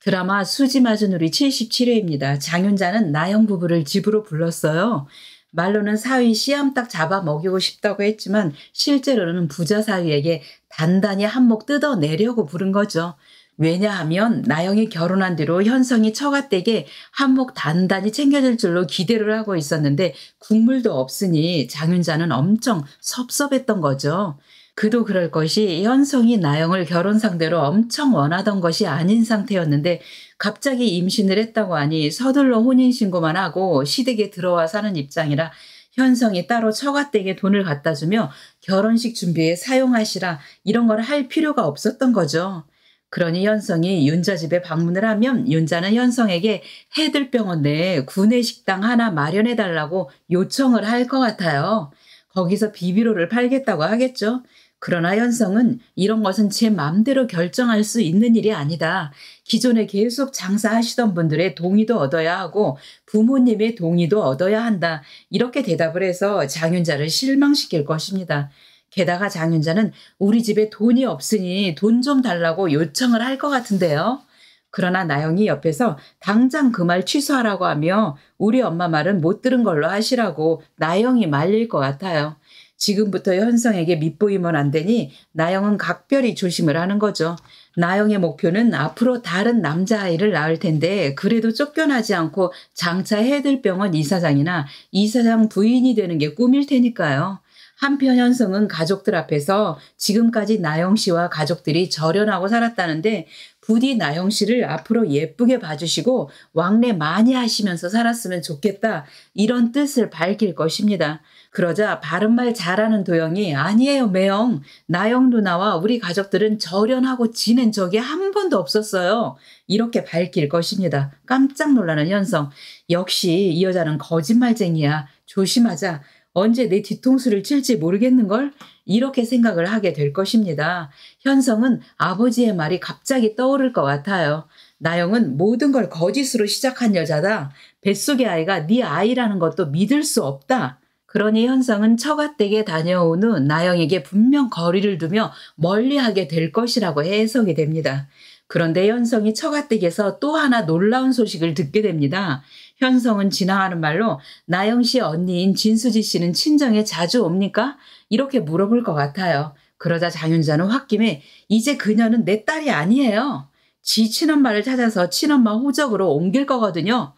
드라마 수지 맞은 우리 77회입니다. 장윤자는 나영 부부를 집으로 불렀어요. 말로는 사위 씨암탉 잡아 먹이고 싶다고 했지만 실제로는 부자 사위에게 단단히 한몫 뜯어내려고 부른 거죠. 왜냐하면 나영이 결혼한 뒤로 현성이 처가댁에 한몫 단단히 챙겨줄 줄로 기대를 하고 있었는데 국물도 없으니 장윤자는 엄청 섭섭했던 거죠. 그도 그럴 것이 현성이 나영을 결혼 상대로 엄청 원하던 것이 아닌 상태였는데 갑자기 임신을 했다고 하니 서둘러 혼인신고만 하고 시댁에 들어와 사는 입장이라 현성이 따로 처가댁에 돈을 갖다 주며 결혼식 준비에 사용하시라 이런 걸 할 필요가 없었던 거죠. 그러니 현성이 윤자 집에 방문을 하면 윤자는 현성에게 해들병원 내에 구내식당 하나 마련해달라고 요청을 할 것 같아요. 거기서 비비로를 팔겠다고 하겠죠. 그러나 현성은 이런 것은 제 맘대로 결정할 수 있는 일이 아니다. 기존에 계속 장사하시던 분들의 동의도 얻어야 하고 부모님의 동의도 얻어야 한다. 이렇게 대답을 해서 장윤자를 실망시킬 것입니다. 게다가 장윤자는 우리 집에 돈이 없으니 돈 좀 달라고 요청을 할 것 같은데요. 그러나 나영이 옆에서 당장 그 말 취소하라고 하며 우리 엄마 말은 못 들은 걸로 하시라고 나영이 말릴 것 같아요. 지금부터 현성에게 밉보이면 안 되니 나영은 각별히 조심을 하는 거죠. 나영의 목표는 앞으로 다른 남자아이를 낳을 텐데 그래도 쫓겨나지 않고 장차 해들병원 이사장이나 이사장 부인이 되는 게 꿈일 테니까요. 한편 현성은 가족들 앞에서 지금까지 나영 씨와 가족들이 절연하고 살았다는데 부디 나영 씨를 앞으로 예쁘게 봐주시고 왕래 많이 하시면서 살았으면 좋겠다 이런 뜻을 밝힐 것입니다. 그러자 바른말 잘하는 도영이 아니에요 매영. 나영 누나와 우리 가족들은 절연하고 지낸 적이 한 번도 없었어요. 이렇게 밝힐 것입니다. 깜짝 놀라는 현성. 역시 이 여자는 거짓말쟁이야. 조심하자. 언제 내 뒤통수를 칠지 모르겠는걸? 이렇게 생각을 하게 될 것입니다. 현성은 아버지의 말이 갑자기 떠오를 것 같아요. 나영은 모든 걸 거짓으로 시작한 여자다. 뱃속의 아이가 네 아이라는 것도 믿을 수 없다. 그러니 현성은 처가댁에 다녀온 후 나영에게 분명 거리를 두며 멀리하게 될 것이라고 해석이 됩니다. 그런데 현성이 처가댁에서 또 하나 놀라운 소식을 듣게 됩니다. 현성은 지나가는 말로 나영 씨 언니인 진수지 씨는 친정에 자주 옵니까? 이렇게 물어볼 것 같아요. 그러자 장윤자는 홧김에 이제 그녀는 내 딸이 아니에요. 지 친엄마를 찾아서 친엄마 호적으로 옮길 거거든요.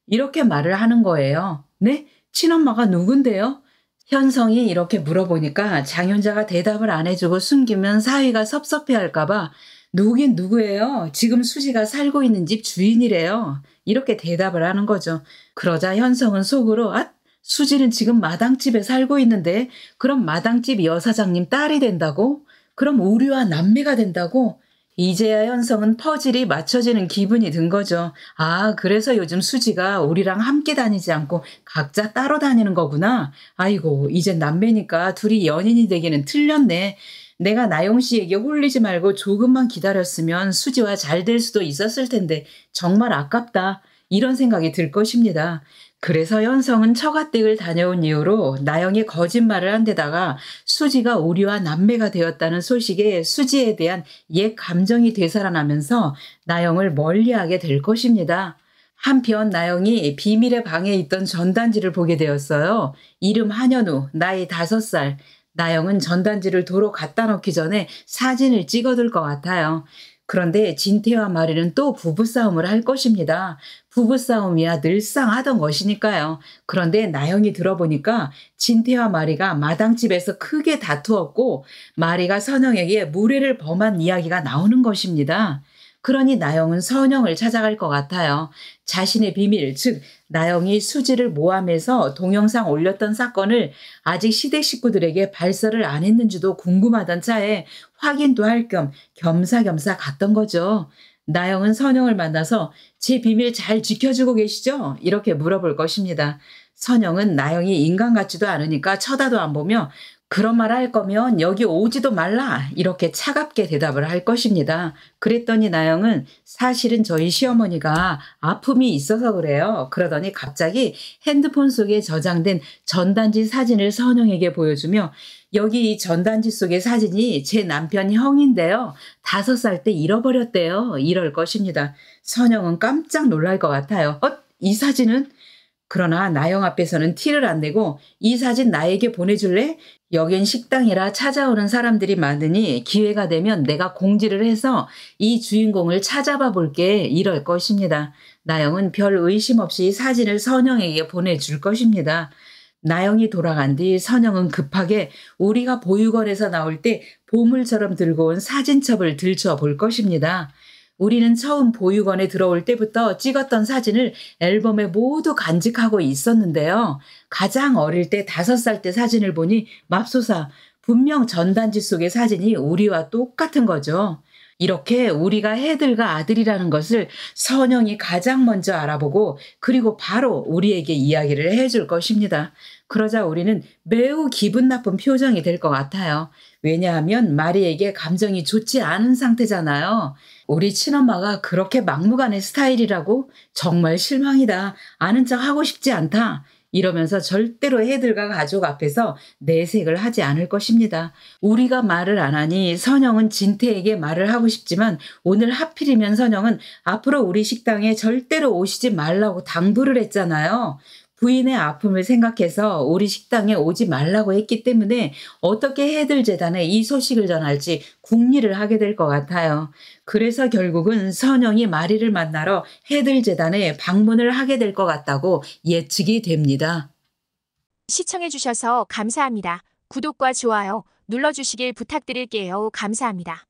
이렇게 말을 하는 거예요. 네? 친엄마가 누군데요? 현성이 이렇게 물어보니까 장윤자가 대답을 안 해주고 숨기면 사위가 섭섭해할까 봐 누구긴 누구예요? 지금 수지가 살고 있는 집 주인이래요. 이렇게 대답을 하는 거죠. 그러자 현성은 속으로 수지는 지금 마당집에 살고 있는데 그럼 마당집 여사장님 딸이 된다고? 그럼 우리와 남매가 된다고? 이제야 현성은 퍼즐이 맞춰지는 기분이 든 거죠. 아, 그래서 요즘 수지가 우리랑 함께 다니지 않고 각자 따로 다니는 거구나. 아이고, 이젠 남매니까 둘이 연인이 되기는 틀렸네. 내가 나영 씨에게 홀리지 말고 조금만 기다렸으면 수지와 잘 될 수도 있었을 텐데 정말 아깝다. 이런 생각이 들 것입니다. 그래서 현성은 처가댁을 다녀온 이후로 나영이 거짓말을 한 데다가 수지가 우리와 남매가 되었다는 소식에 수지에 대한 옛 감정이 되살아나면서 나영을 멀리하게 될 것입니다. 한편 나영이 비밀의 방에 있던 전단지를 보게 되었어요. 이름 한현우, 나이 5살. 나영은 전단지를 도로 갖다 놓기 전에 사진을 찍어둘 것 같아요. 그런데 진태와 마리는 또 부부싸움을 할 것입니다. 부부싸움이야 늘상 하던 것이니까요. 그런데 나영이 들어보니까 진태와 마리가 마당집에서 크게 다투었고 마리가 선영에게 무례를 범한 이야기가 나오는 것입니다. 그러니 나영은 선영을 찾아갈 것 같아요. 자신의 비밀, 즉 나영이 수지를 모함해서 동영상 올렸던 사건을 아직 시댁 식구들에게 발설을 안 했는지도 궁금하던 차에 확인도 할 겸 겸사겸사 갔던 거죠. 나영은 선영을 만나서 제 비밀 잘 지켜주고 계시죠? 이렇게 물어볼 것입니다. 선영은 나영이 인간 같지도 않으니까 쳐다도 안 보며 그런 말 할 거면 여기 오지도 말라 이렇게 차갑게 대답을 할 것입니다. 그랬더니 나영은 사실은 저희 시어머니가 아픔이 있어서 그래요. 그러더니 갑자기 핸드폰 속에 저장된 전단지 사진을 선영에게 보여주며 여기 이 전단지 속의 사진이 제 남편 형인데요. 5살 때 잃어버렸대요. 이럴 것입니다. 선영은 깜짝 놀랄 것 같아요. 이 사진은? 그러나 나영 앞에서는 티를 안 내고 이 사진 나에게 보내줄래? 여긴 식당이라 찾아오는 사람들이 많으니 기회가 되면 내가 공지를 해서 이 주인공을 찾아봐 볼게. 이럴 것입니다. 나영은 별 의심 없이 사진을 선영에게 보내줄 것입니다. 나영이 돌아간 뒤 선영은 급하게 우리가 보육원에서 나올 때 보물처럼 들고 온 사진첩을 들춰 볼 것입니다. 우리는 처음 보육원에 들어올 때부터 찍었던 사진을 앨범에 모두 간직하고 있었는데요. 가장 어릴 때 5살 때 사진을 보니 맙소사, 분명 전단지 속의 사진이 우리와 똑같은 거죠. 이렇게 우리가 해들과 아들이라는 것을 선영이 가장 먼저 알아보고 그리고 바로 우리에게 이야기를 해줄 것입니다. 그러자 우리는 매우 기분 나쁜 표정이 될 것 같아요. 왜냐하면 마리에게 감정이 좋지 않은 상태잖아요. 우리 친엄마가 그렇게 막무가내 스타일이라고? 정말 실망이다. 아는 척 하고 싶지 않다. 이러면서 절대로 해들과 가족 앞에서 내색을 하지 않을 것입니다. 우리가 말을 안 하니 선영은 진태에게 말을 하고 싶지만 오늘 하필이면 선영은 앞으로 우리 식당에 절대로 오시지 말라고 당부를 했잖아요. 부인의 아픔을 생각해서 우리 식당에 오지 말라고 했기 때문에 어떻게 해들 재단에 이 소식을 전할지 궁리를 하게 될 것 같아요. 그래서 결국은 선영이 마리를 만나러 해들 재단에 방문을 하게 될 것 같다고 예측이 됩니다. 시청해주셔서 감사합니다. 구독과 좋아요 눌러주시길 부탁드릴게요. 감사합니다.